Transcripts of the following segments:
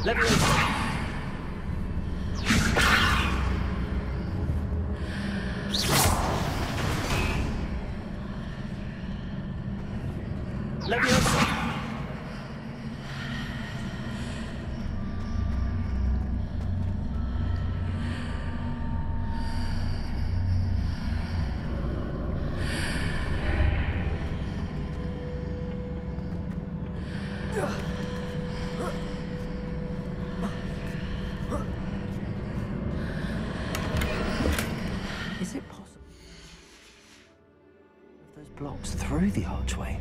Leviosa! Leviosa! Is it possible? If those blocks through the archway.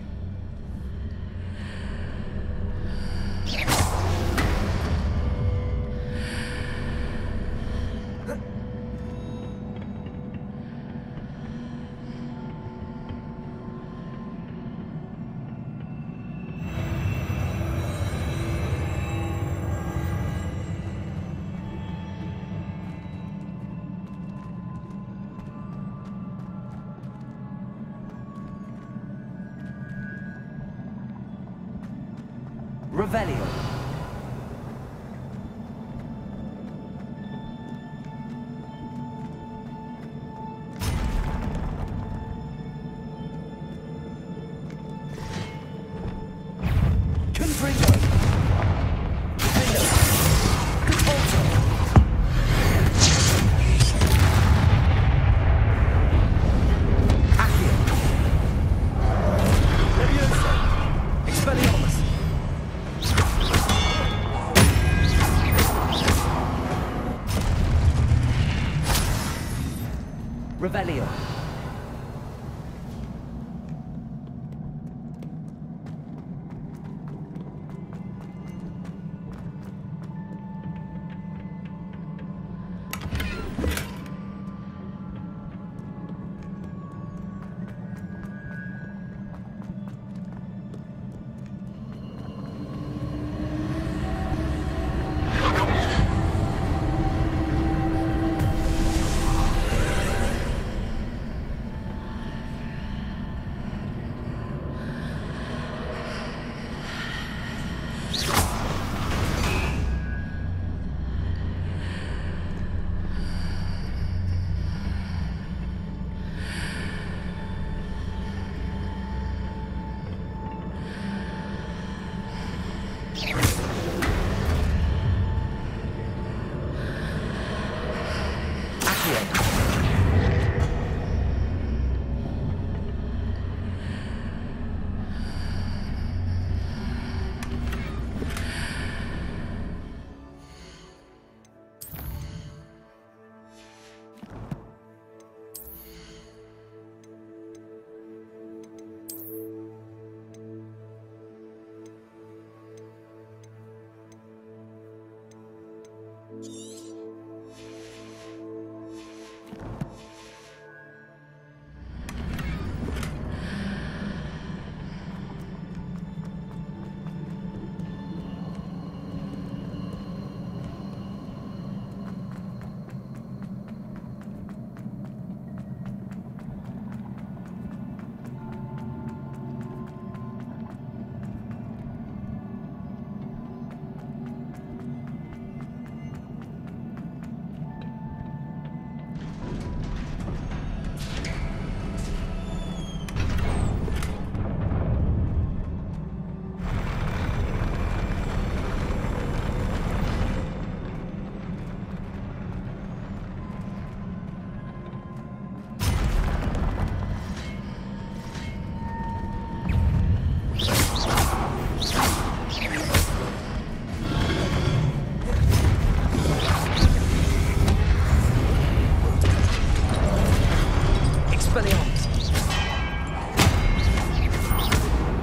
Revelio. Confringo. Defendo. Conforto. Accio. Leviosa. Expelliarmus. Revelio.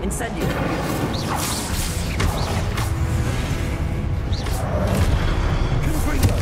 Incendio. Confringo.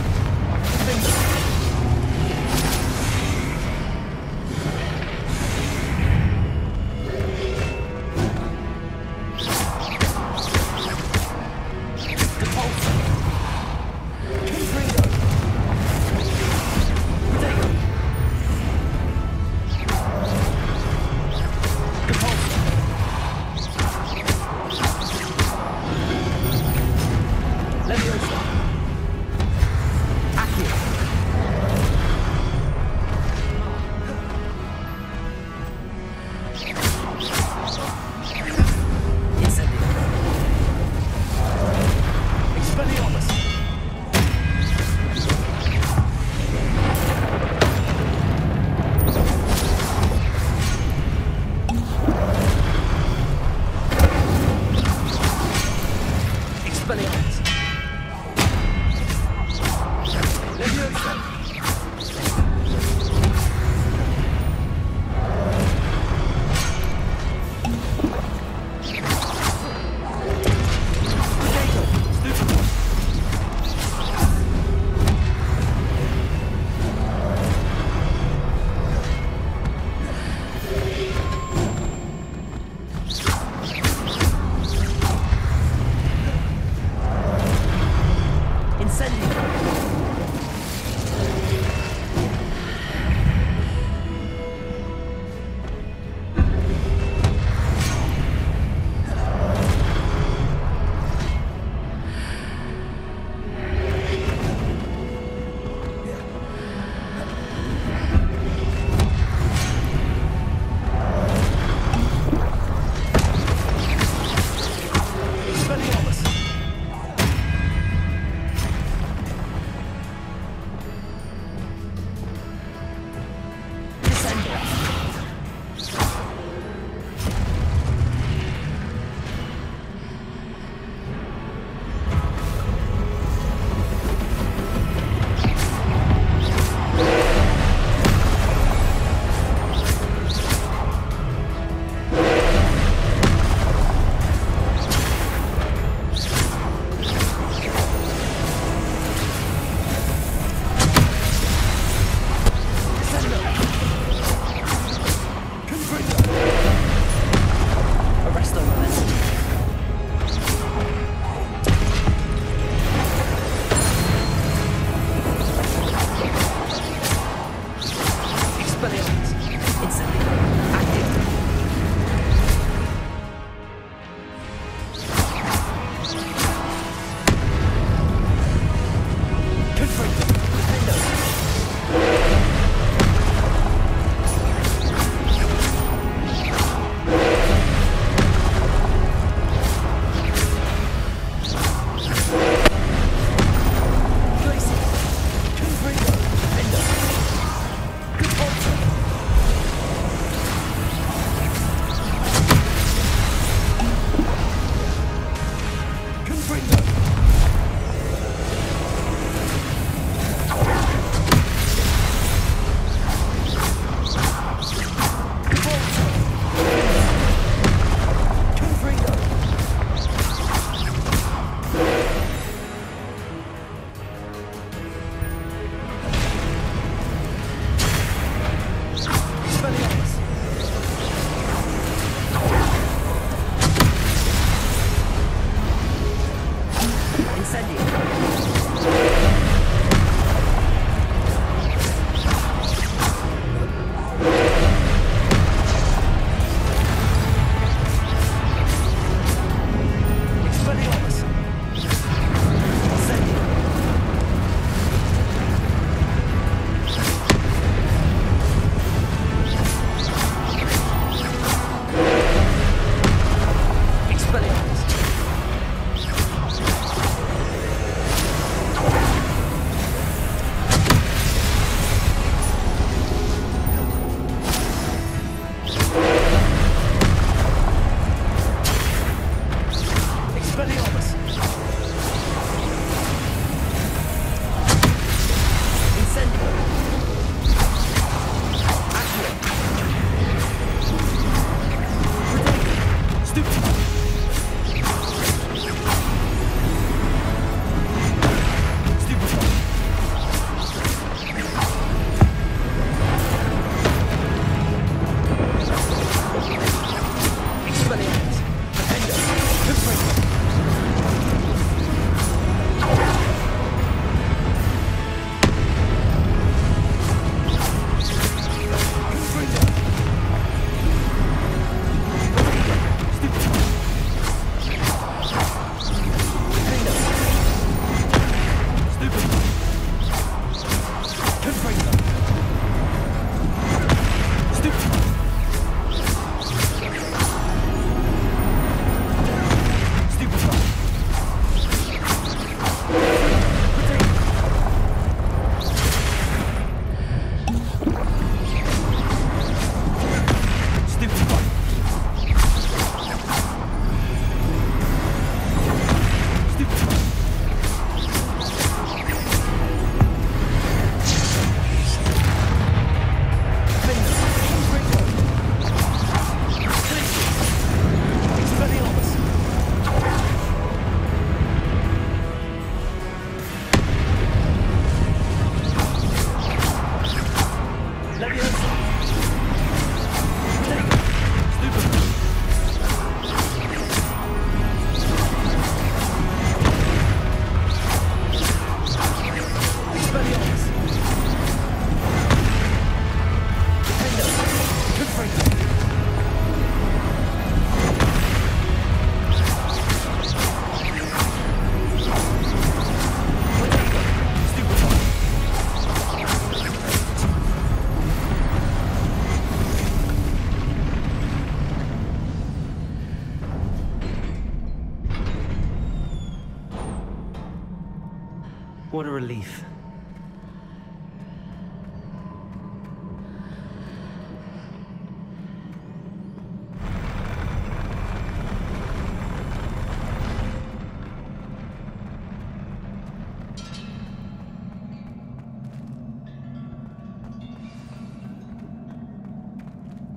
What a relief.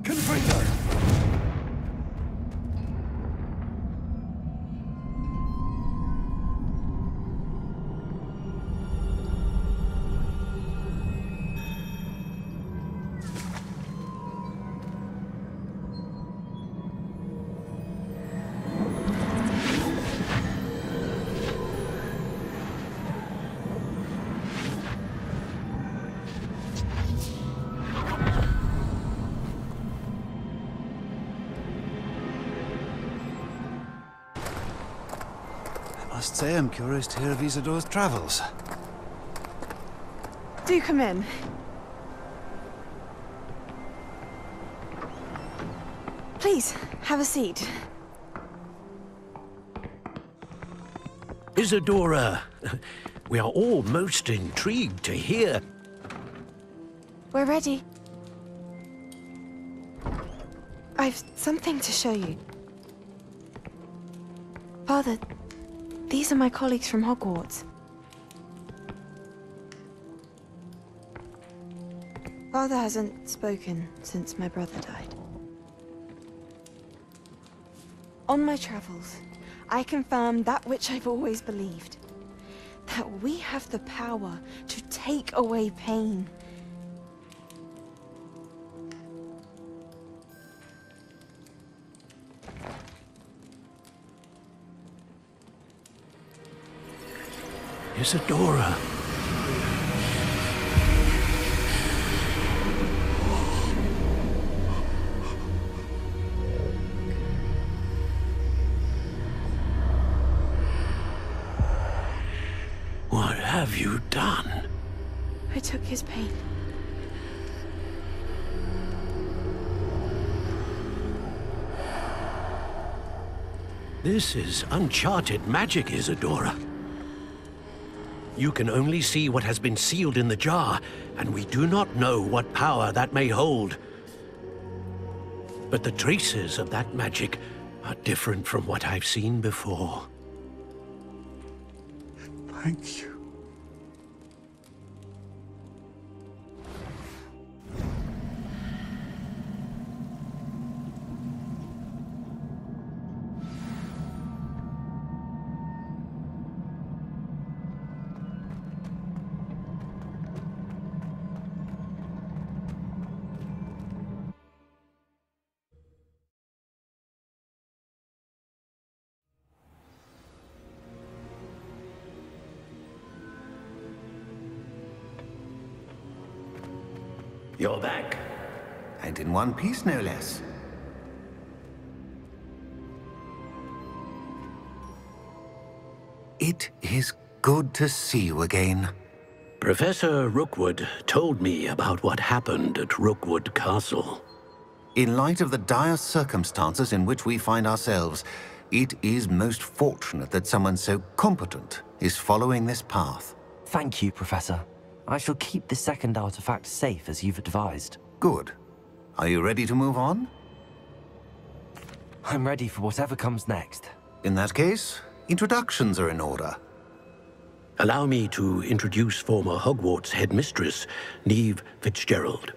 Confringo! I must say I'm curious to hear of Isadore's travels. Do come in. Please, have a seat. Isadora, we are all most intrigued to hear. We're ready. I've something to show you. Father, these are my colleagues from Hogwarts. Father hasn't spoken since my brother died. On my travels, I confirmed that which I've always believed. That we have the power to take away pain. Isadora. What have you done? I took his pain. This is uncharted magic, Isadora. You can only see what has been sealed in the jar, and we do not know what power that may hold. But the traces of that magic are different from what I've seen before. Thank you. You're back. And in one piece, no less. It is good to see you again. Professor Rookwood told me about what happened at Rookwood Castle. In light of the dire circumstances in which we find ourselves, it is most fortunate that someone so competent is following this path. Thank you, Professor. I shall keep the second artifact safe as you've advised. Good. Are you ready to move on? I'm ready for whatever comes next. In that case, introductions are in order. Allow me to introduce former Hogwarts headmistress, Neve Fitzgerald.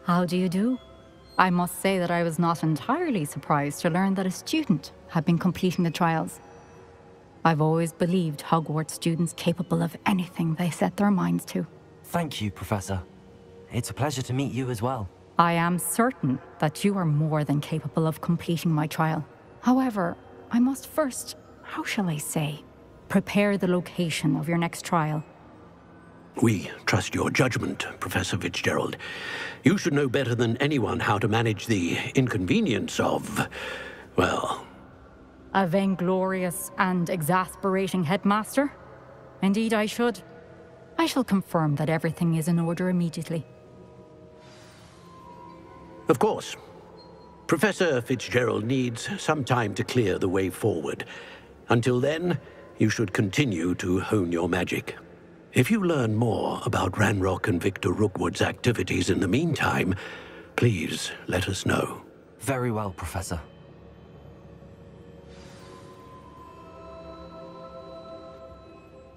How do you do? I must say that I was not entirely surprised to learn that a student had been completing the trials. I've always believed Hogwarts students capable of anything they set their minds to. Thank you, Professor. It's a pleasure to meet you as well. I am certain that you are more than capable of completing my trial. However, I must first, how shall I say, prepare the location of your next trial. We trust your judgment, Professor Fitzgerald. You should know better than anyone how to manage the inconvenience of, well... A vainglorious and exasperating headmaster? Indeed I should. I shall confirm that everything is in order immediately. Of course. Professor Fitzgerald needs some time to clear the way forward. Until then, you should continue to hone your magic. If you learn more about Ranrock and Victor Rookwood's activities in the meantime, please let us know. Very well, Professor.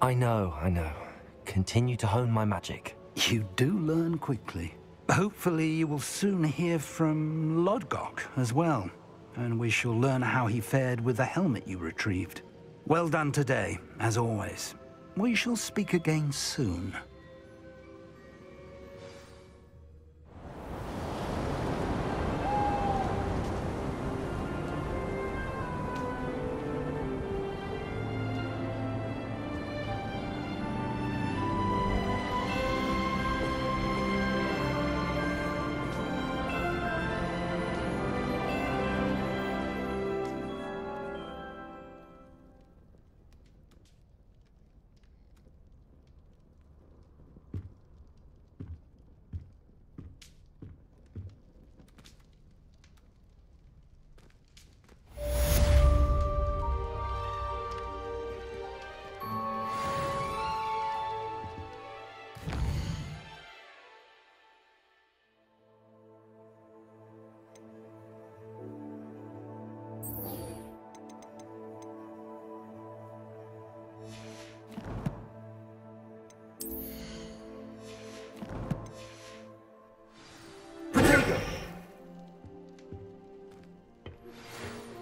I know. Continue to hone my magic. You do learn quickly. Hopefully you will soon hear from Lodgok as well, and we shall learn how he fared with the helmet you retrieved. Well done today, as always. We shall speak again soon.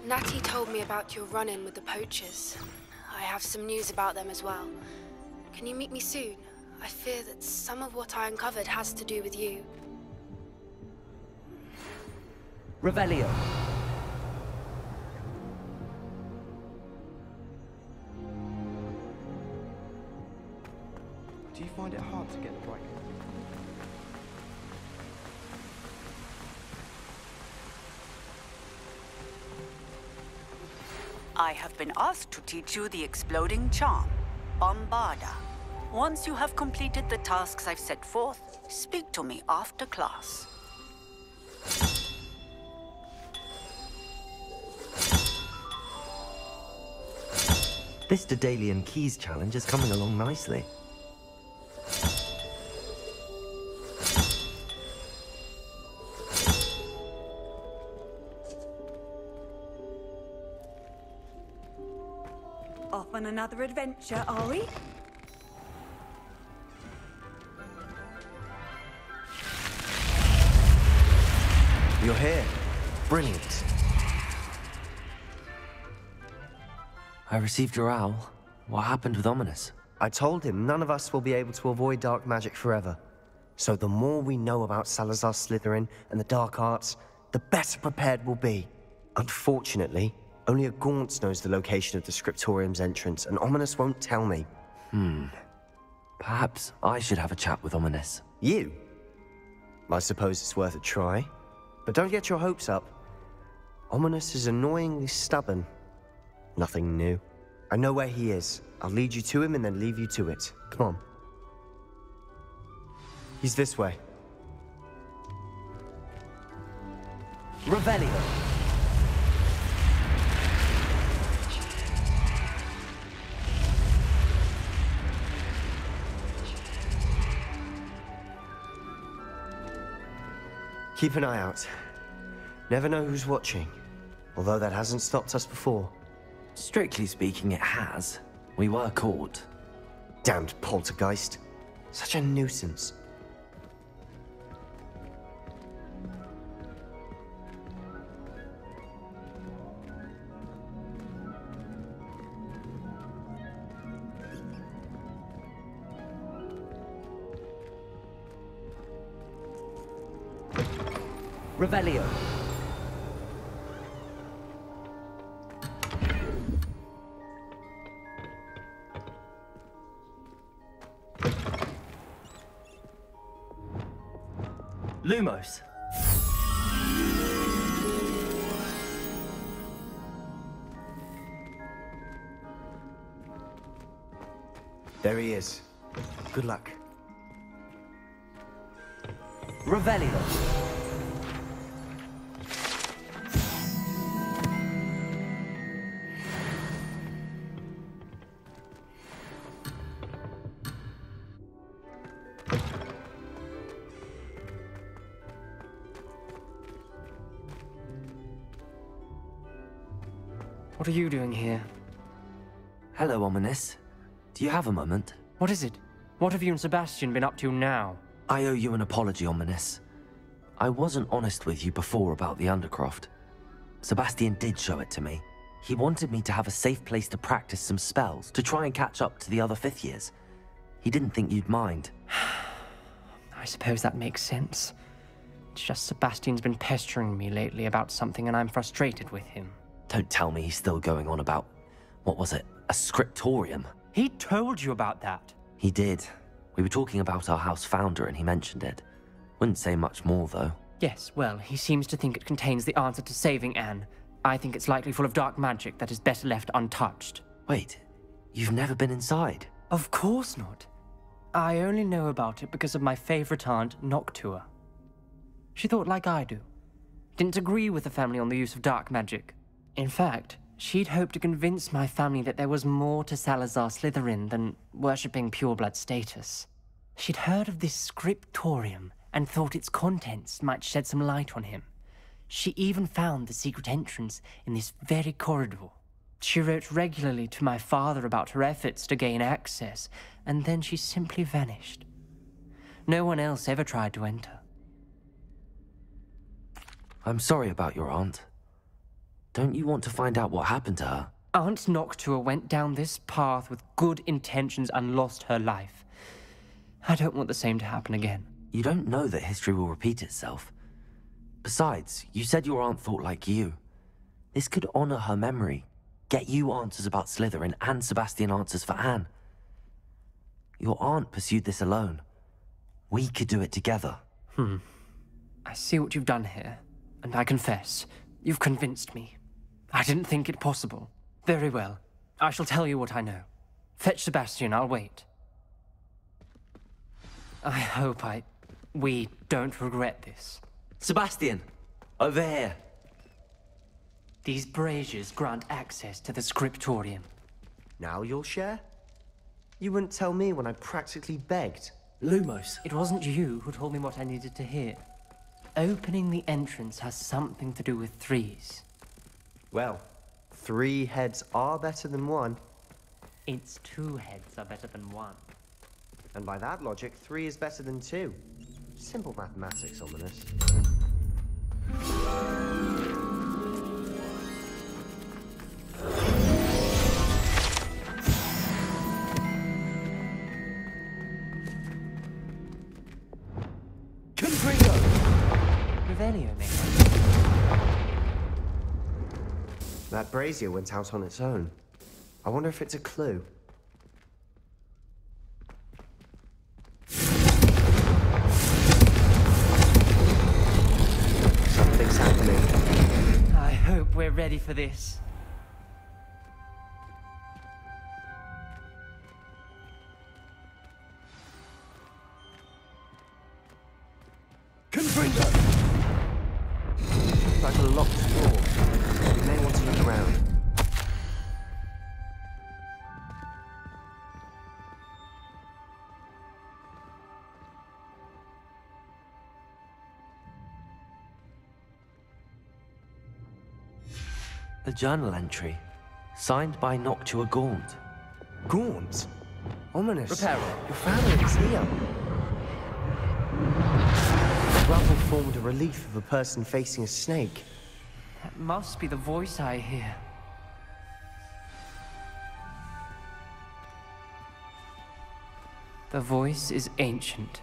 Natty told me about your run-in with the poachers. I have some news about them as well. Can you meet me soon? I fear that some of what I uncovered has to do with you. Revelio. Do you find it hard to get the right? I have been asked to teach you the exploding charm, Bombarda. Once you have completed the tasks I've set forth, speak to me after class. This Daedalian Keys challenge is coming along nicely. Off on another adventure, are we? You're here. Brilliant. I received your owl. What happened with Ominous? I told him none of us will be able to avoid dark magic forever. So the more we know about Salazar Slytherin and the dark arts, the better prepared we'll be. Unfortunately, Only a Gaunt knows the location of the Scriptorium's entrance, and Ominous won't tell me. Perhaps I should have a chat with Ominous. You? I suppose it's worth a try. But don't get your hopes up. Ominous is annoyingly stubborn. Nothing new. I know where he is. I'll lead you to him and then leave you to it. Come on. He's this way. Revelio. Keep an eye out. Never know who's watching. Although that hasn't stopped us before. Strictly speaking, it has. We were caught. Damned poltergeist. Such a nuisance. Revelio. Lumos. There he is. Good luck. Revelio. What are you doing here? Hello, Ominous. Do you have a moment? What is it? What have you and Sebastian been up to now? I owe you an apology, Ominous. I wasn't honest with you before about the Undercroft. Sebastian did show it to me. He wanted me to have a safe place to practice some spells, to try and catch up to the other 5th years. He didn't think you'd mind. I suppose that makes sense. It's just Sebastian's been pestering me lately about something and I'm frustrated with him. Don't tell me he's still going on about, what was it, a scriptorium? He told you about that. He did. We were talking about our house founder and he mentioned it. Wouldn't say much more, though. Yes, well, he seems to think it contains the answer to saving Anne. I think it's likely full of dark magic that is better left untouched. Wait, you've never been inside? Of course not. I only know about it because of my favorite aunt, Noctua. She thought like I do. Didn't agree with the family on the use of dark magic. In fact, she'd hoped to convince my family that there was more to Salazar Slytherin than worshipping pureblood status. She'd heard of this scriptorium and thought its contents might shed some light on him. She even found the secret entrance in this very corridor. She wrote regularly to my father about her efforts to gain access, and then she simply vanished. No one else ever tried to enter. I'm sorry about your aunt. Don't you want to find out what happened to her? Aunt Noctua went down this path with good intentions and lost her life. I don't want the same to happen again. You don't know that history will repeat itself. Besides, you said your aunt thought like you. This could honor her memory, get you answers about Slytherin and Sebastian answers for Anne. Your aunt pursued this alone. We could do it together. I see what you've done here, and I confess, you've convinced me. I didn't think it possible. Very well. I shall tell you what I know. Fetch Sebastian, I'll wait. I hope we don't regret this. Sebastian! Over here! These braziers grant access to the scriptorium. Now you'll share? You wouldn't tell me when I practically begged. Lumos! It wasn't you who told me what I needed to hear. Opening the entrance has something to do with 3s. Well, 3 heads are better than 1. It's 2 heads are better than 1. And by that logic, 3 is better than 2. Simple mathematics, Ominous. Revelio, mate. That brazier went out on its own. I wonder if it's a clue. Something's happening. I hope we're ready for this. Confringo! Like a locked door. You may want to look around. A journal entry, signed by Noctua Gaunt. Gaunt? Ominous. Reparo. Your family is here. The rubble formed a relief of a person facing a snake. That must be the voice I hear. The voice is ancient,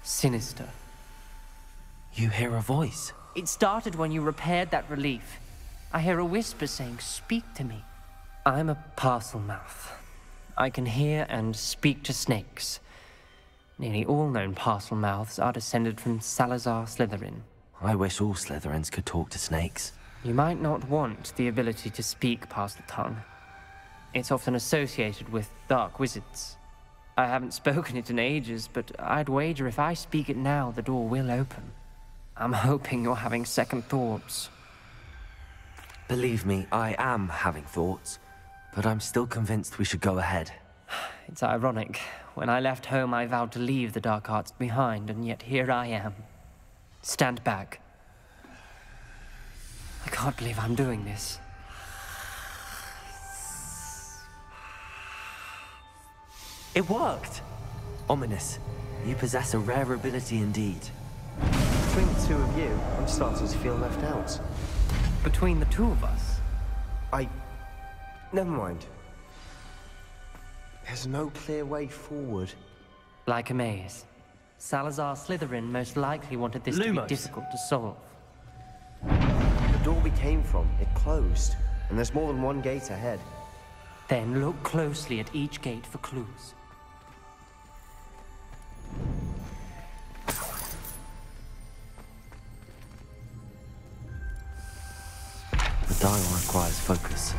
sinister. You hear a voice? It started when you repaired that relief. I hear a whisper saying, "Speak to me." I'm a parcel mouth. I can hear and speak to snakes. Nearly all known parcel mouths are descended from Salazar Slytherin. I wish all Slytherins could talk to snakes. You might not want the ability to speak past the tongue. It's often associated with dark wizards. I haven't spoken it in ages, but I'd wager if I speak it now, the door will open. I'm hoping you're having second thoughts. Believe me, I am having thoughts, but I'm still convinced we should go ahead. It's ironic. When I left home, I vowed to leave the dark arts behind, and yet here I am. Stand back. I can't believe I'm doing this. It worked! Ominous. You possess a rare ability indeed. Between the two of you, I'm starting to feel left out. Between the two of us? Never mind. There's no clear way forward. Like a maze. Salazar Slytherin most likely wanted this to be difficult to solve. The door we came from, it closed. And there's more than one gate ahead. Then look closely at each gate for clues. The dial requires focus.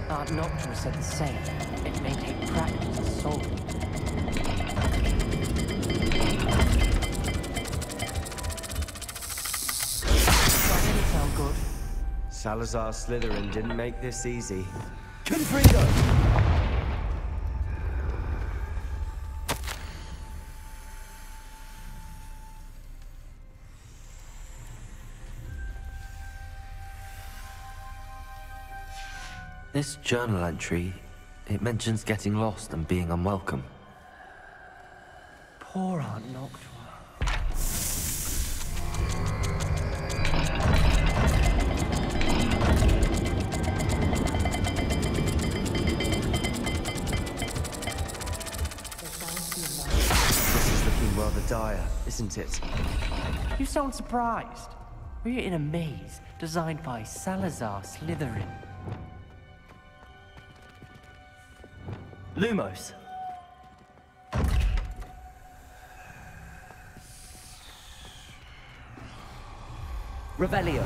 Art Noctua said the same. It may take practice to solve it. Doesn't it sound good? Salazar Slytherin didn't make this easy. Confringo! This journal entry, it mentions getting lost and being unwelcome. Poor Aunt Noctua. This is looking rather dire, isn't it? You sound surprised. We're in a maze designed by Salazar Slytherin. Lumos. Revelio.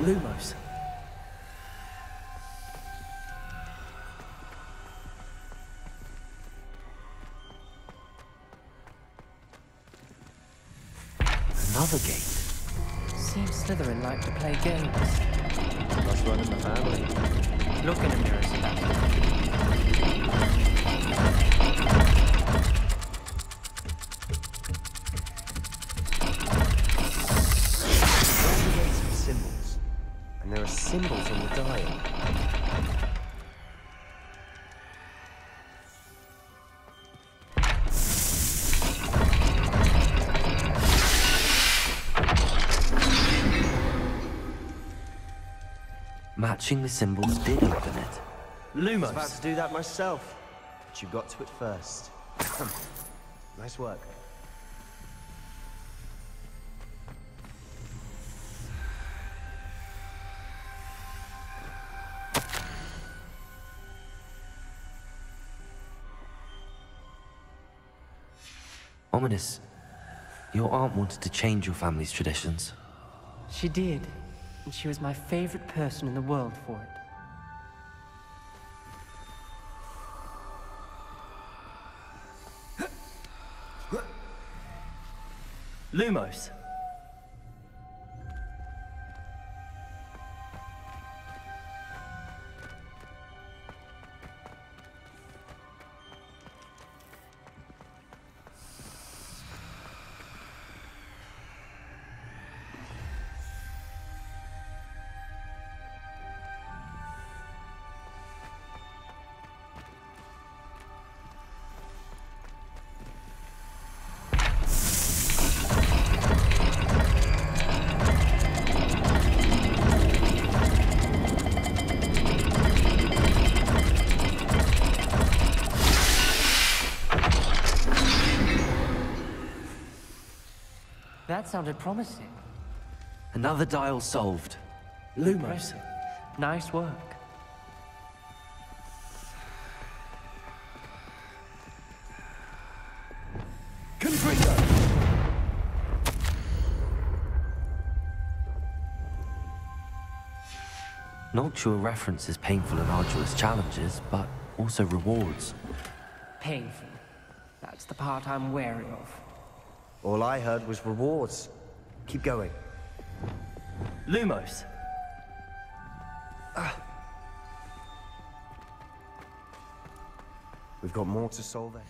Lumos. Another gate. Seems Slytherin like to play games. Must run in the family. Look in a mirror, Sebastian. All the gates have symbols. And there are symbols on the dial. Matching the symbols did open it. I was about to do that myself, but you got to it first. Nice work. Ominous, your aunt wanted to change your family's traditions. She did, and she was my favorite person in the world for it. Lumos. That sounded promising. Another dial solved. Lumos. Nice work. Noctua references painful and arduous challenges, but also rewards. Painful. That's the part I'm wary of. All I heard was rewards. Keep going. Lumos. We've got more to solve ahead.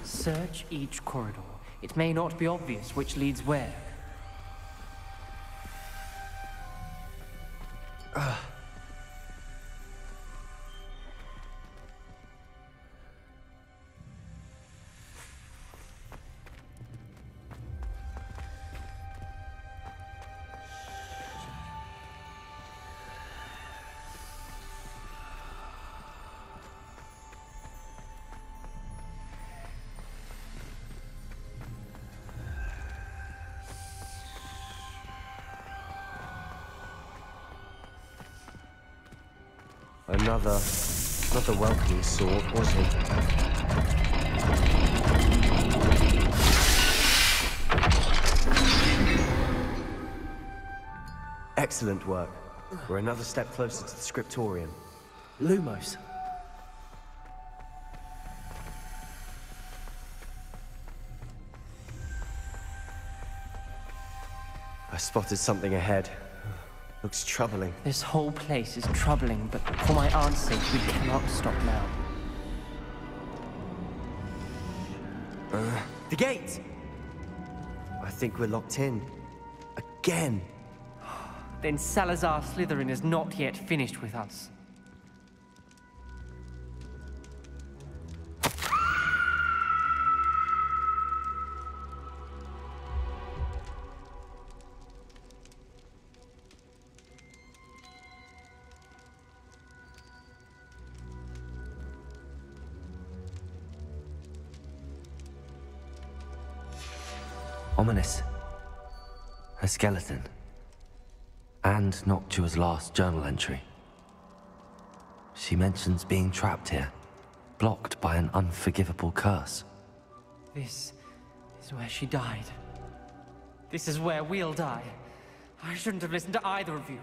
Search each corridor. It may not be obvious which leads where. Another welcoming sword, was he? Excellent work. We're another step closer to the scriptorium. Lumos. I spotted something ahead. Looks troubling. This whole place is troubling, but for my aunt's sake, we cannot stop now. The gate! I think we're locked in. Again! Then Salazar Slytherin is not yet finished with us. Ominous. Her skeleton. And Noctua's last journal entry. She mentions being trapped here, blocked by an unforgivable curse. This is where she died. This is where we'll die. I shouldn't have listened to either of you.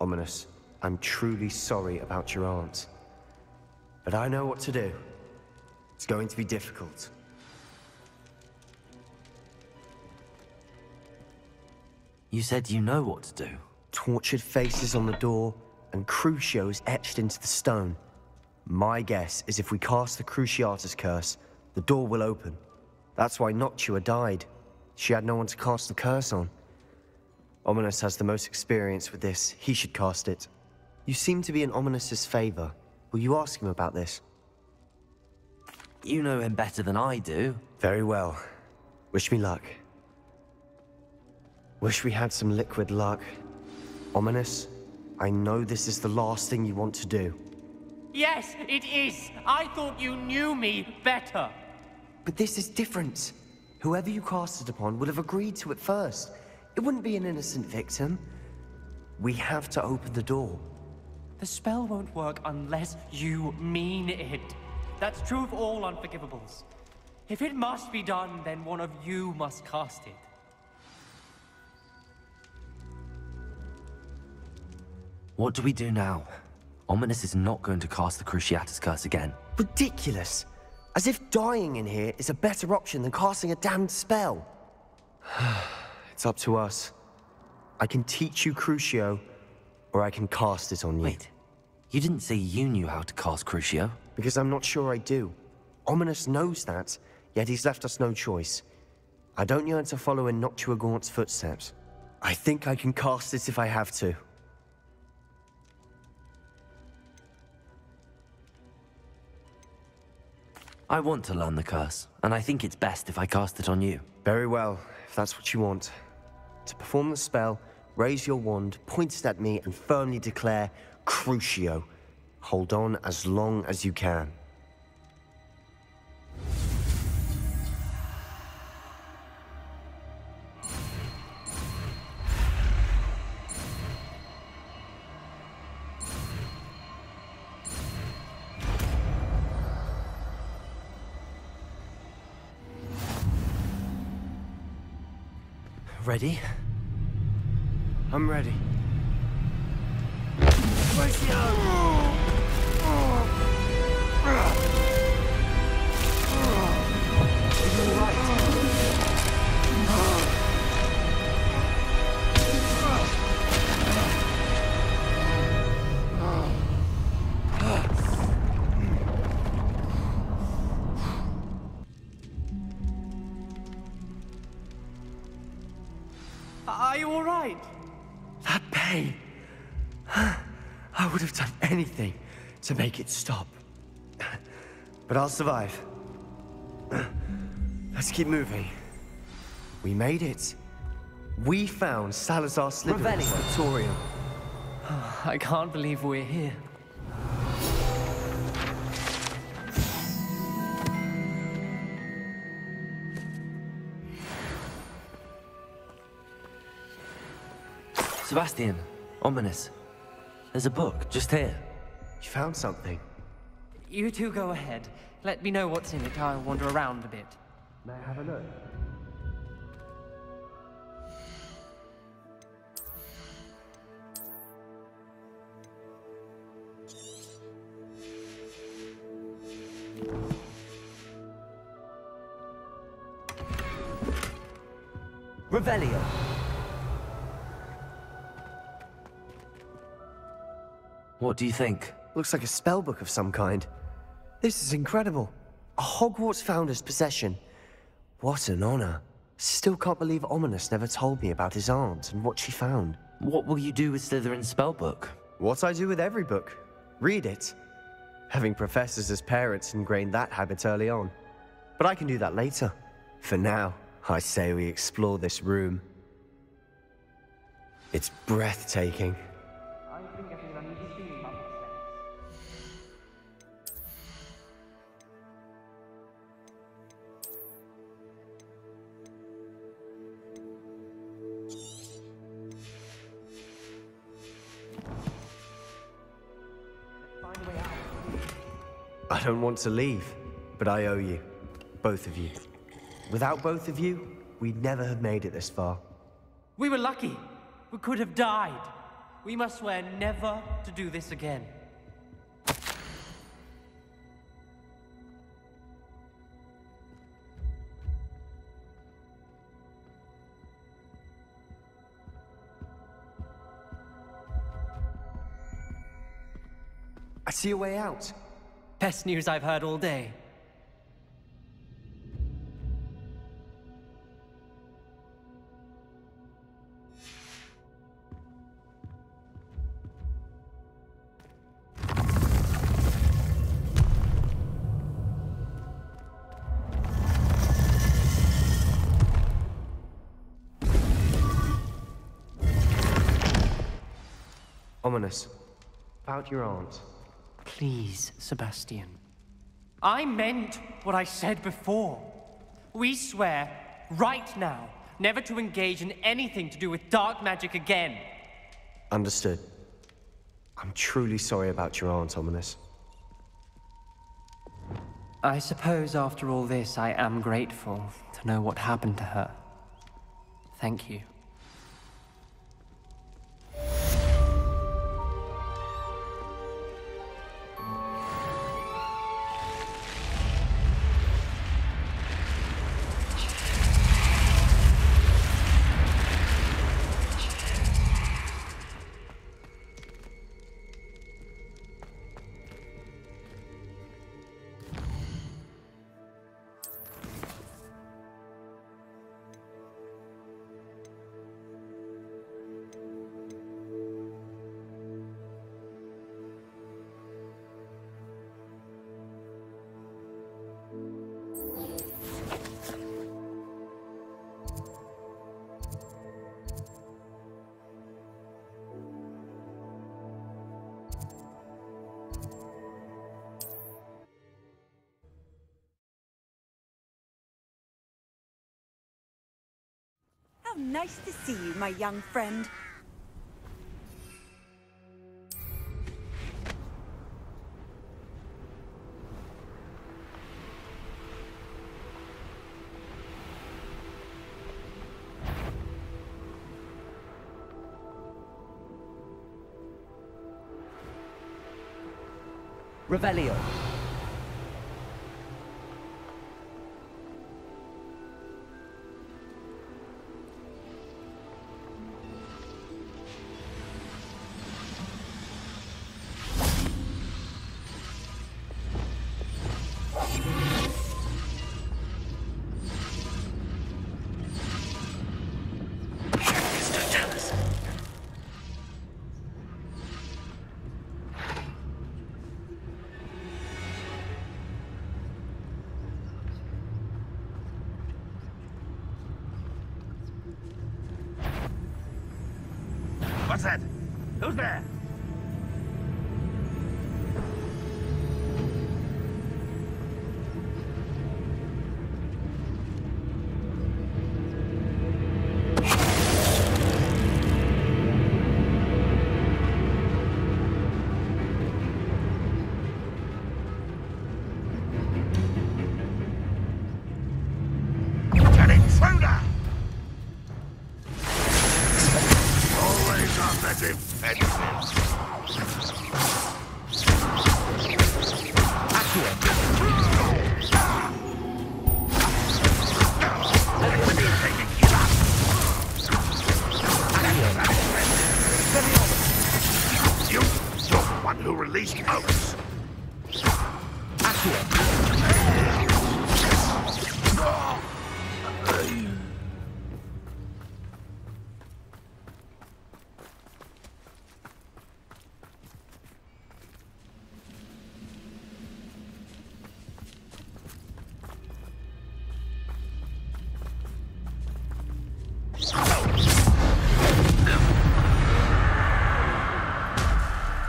Ominous, I'm truly sorry about your aunt. But I know what to do. It's going to be difficult. You said you know what to do. Tortured faces on the door, and Crucio is etched into the stone. My guess is if we cast the Cruciatus curse, the door will open. That's why Noctua died. She had no one to cast the curse on. Ominis has the most experience with this. He should cast it. You seem to be in Ominis's favor. Will you ask him about this? You know him better than I do. Very well. Wish me luck. Wish we had some liquid luck. Ominis, I know this is the last thing you want to do. Yes, it is. I thought you knew me better. But this is different. Whoever you cast it upon would have agreed to it first. It wouldn't be an innocent victim. We have to open the door. The spell won't work unless you mean it. That's true of all unforgivables. If it must be done, then one of you must cast it. What do we do now? Ominis is not going to cast the Cruciatus curse again. Ridiculous! As if dying in here is a better option than casting a damned spell. It's up to us. I can teach you Crucio, or I can cast it on you. Wait, you didn't say you knew how to cast Crucio? Because I'm not sure I do. Ominis knows that, yet he's left us no choice. I don't yearn to follow in Noctua Gaunt's footsteps. I think I can cast it if I have to. I want to learn the curse, and I think it's best if I cast it on you. Very well, if that's what you want. To perform the spell, raise your wand, point it at me, and firmly declare, Crucio. Hold on as long as you can. Ready? I'm ready. Are you all right? That pain. I would have done anything to make it stop. But I'll survive. Let's keep moving. We made it. We found Salazar Slytherin's Scriptorium. I can't believe we're here. Sebastian, Ominis. There's a book, just here. You found something? You two go ahead. Let me know what's in it. I'll wander around a bit. May I have a look? Revelio. What do you think? Looks like a spellbook of some kind. This is incredible. A Hogwarts founder's possession. What an honor. Still can't believe Ominis never told me about his aunt and what she found. What will you do with Slytherin's spellbook? What I do with every book. Read it. Having professors as parents ingrained that habit early on. But I can do that later. For now, I say we explore this room. It's breathtaking. I don't want to leave, but I owe you. Both of you. Without both of you, we'd never have made it this far. We were lucky. We could have died. We must swear never to do this again. see a way out. Best news I've heard all day. Ominous. About your aunt. Please, Sebastian. I meant what I said before. We swear, right now, never to engage in anything to do with dark magic again. Understood. I'm truly sorry about your aunt, Ominous. I suppose after all this, I am grateful to know what happened to her. Thank you. How nice to see you, my young friend. Revelio. What's that? Who's there? An intruder! Always on the defensive. You're the one who released Oaks.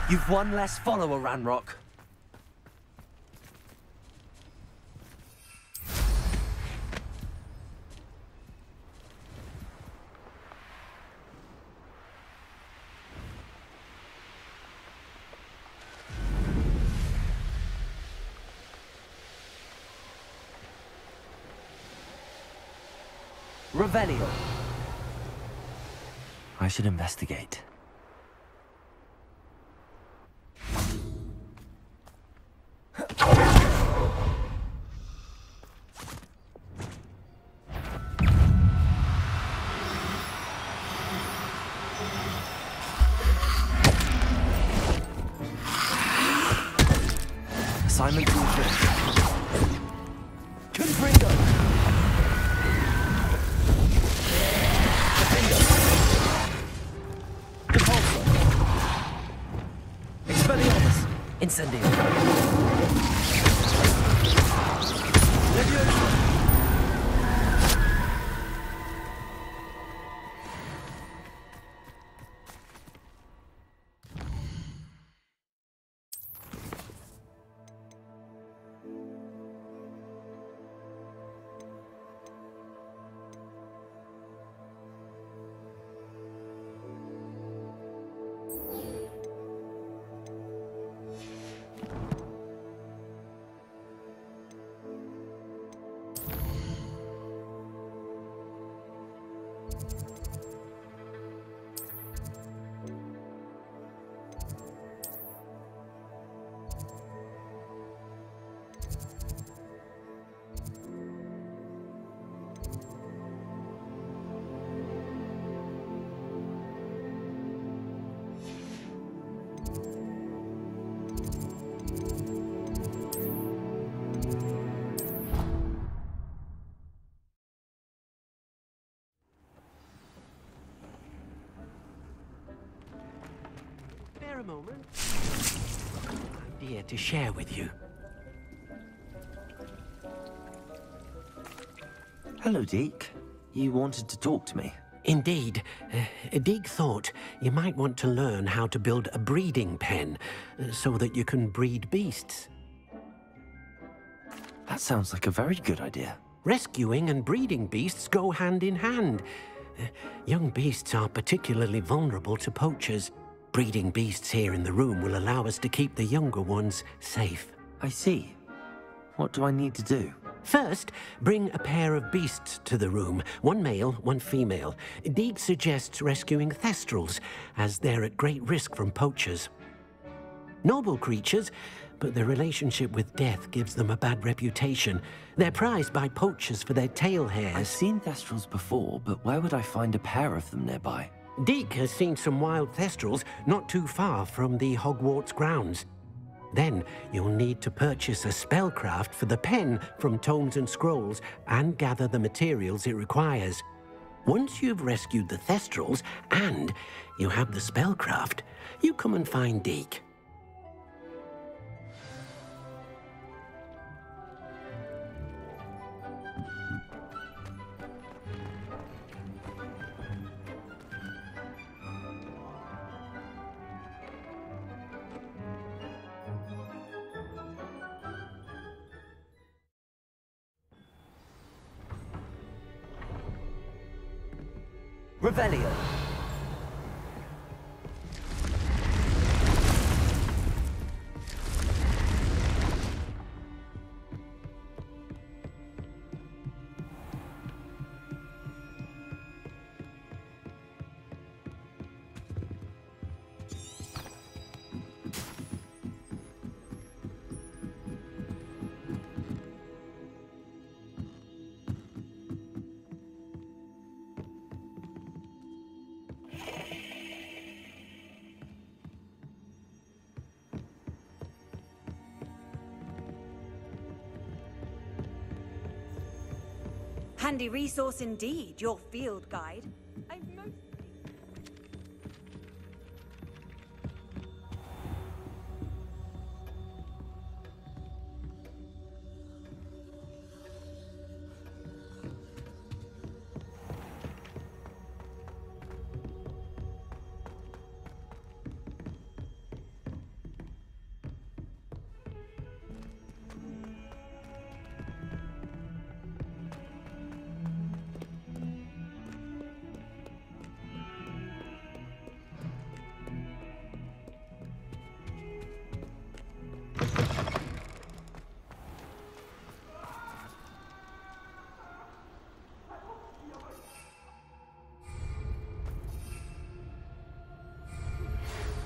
You've one less follower, Ranrock. Revelio. I should investigate. Incendio. Spare a moment. Idea to share with you. Hello, Deke. You wanted to talk to me? Indeed. Deek thought you might want to learn how to build a breeding pen so that you can breed beasts. That sounds like a very good idea. Rescuing and breeding beasts go hand in hand. Young beasts are particularly vulnerable to poachers. Breeding beasts here in the room will allow us to keep the younger ones safe. I see. What do I need to do? First, bring a pair of beasts to the room. One male, one female. Deek suggests rescuing thestrals, as they're at great risk from poachers. Noble creatures, but their relationship with death gives them a bad reputation. They're prized by poachers for their tail hairs. I've seen thestrals before, but where would I find a pair of them nearby? Deek has seen some wild thestrals not too far from the Hogwarts grounds. Then you'll need to purchase a spellcraft for the pen from Tomes and Scrolls and gather the materials it requires. Once you've rescued the thestrals and you have the spellcraft, you come and find Deek. Revelio. Handy resource indeed, your field guide.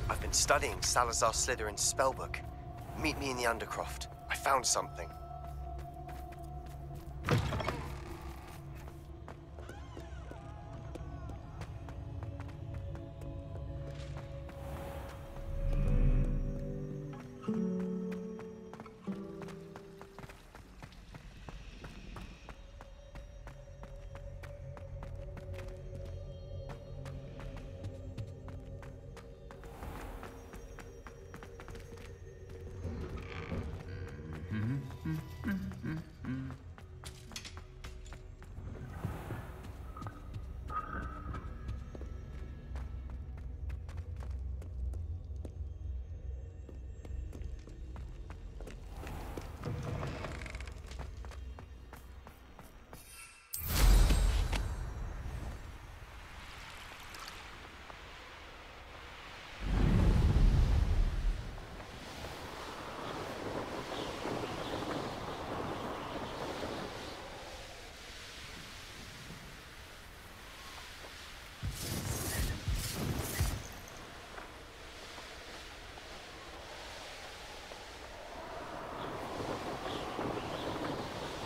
I've been studying Salazar Slytherin's spellbook. Meet me in the Undercroft. I found something.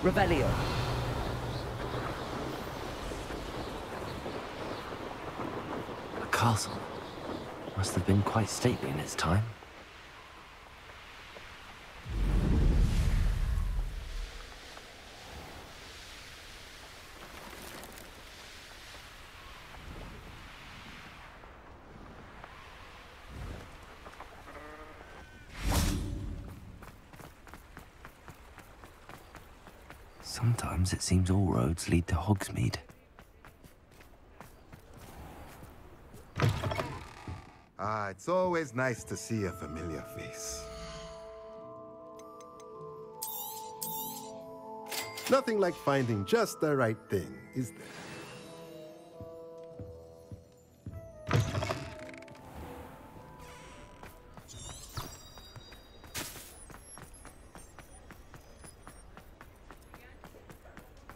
Revelio. A castle. Must have been quite stately in its time. Sometimes it seems all roads lead to Hogsmeade. Ah, it's always nice to see a familiar face. Nothing like finding just the right thing, is there?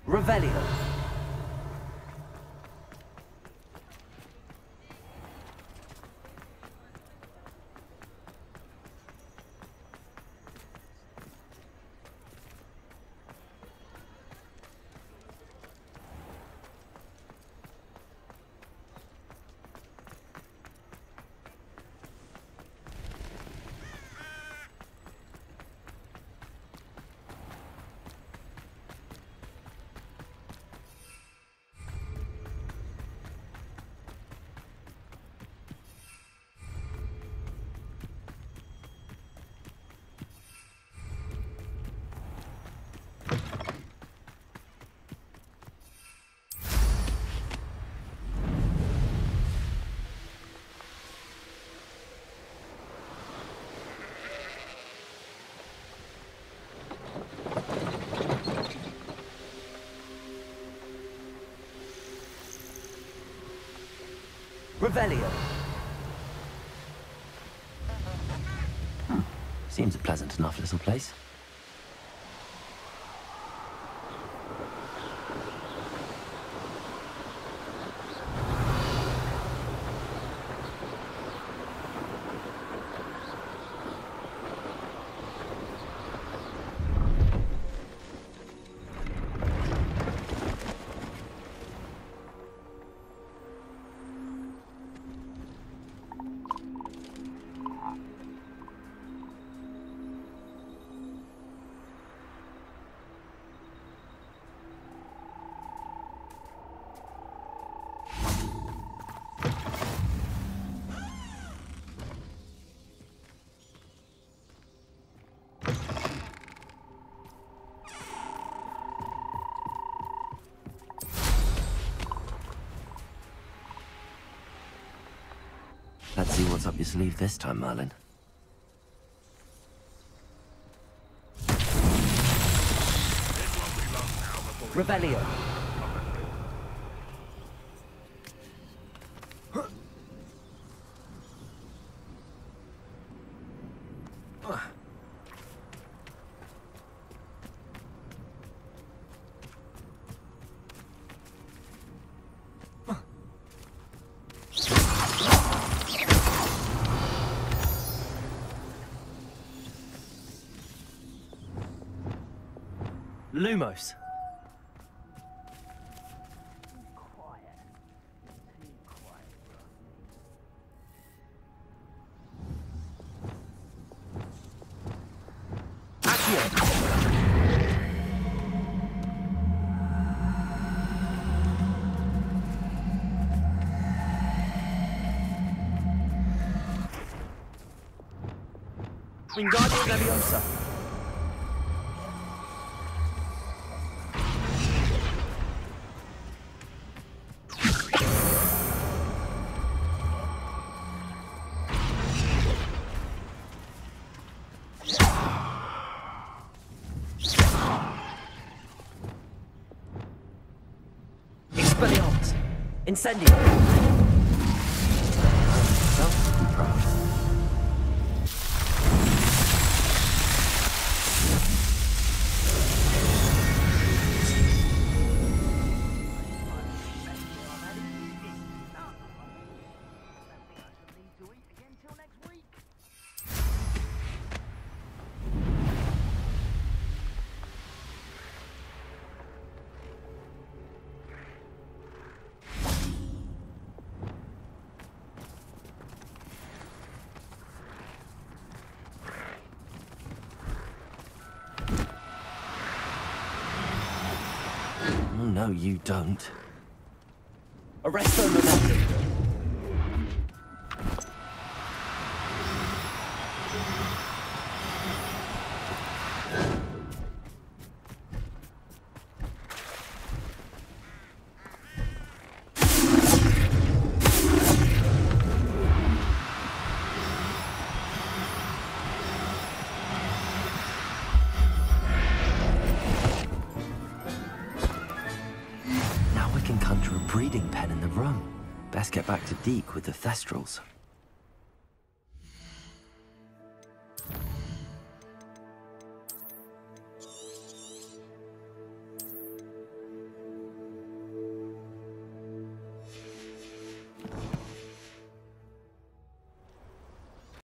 Revelio. Revelio. Seems a pleasant enough little place. Let's see what's up your sleeve this time, Merlin. Revelio. Lumos. Wingardium Leviosa. Expelliarmus. Incendio. Self-be proud. know you don't. Arresto momentum. Now we can conjure a breeding pen in the room. Best get back to Deke with the Thestrals.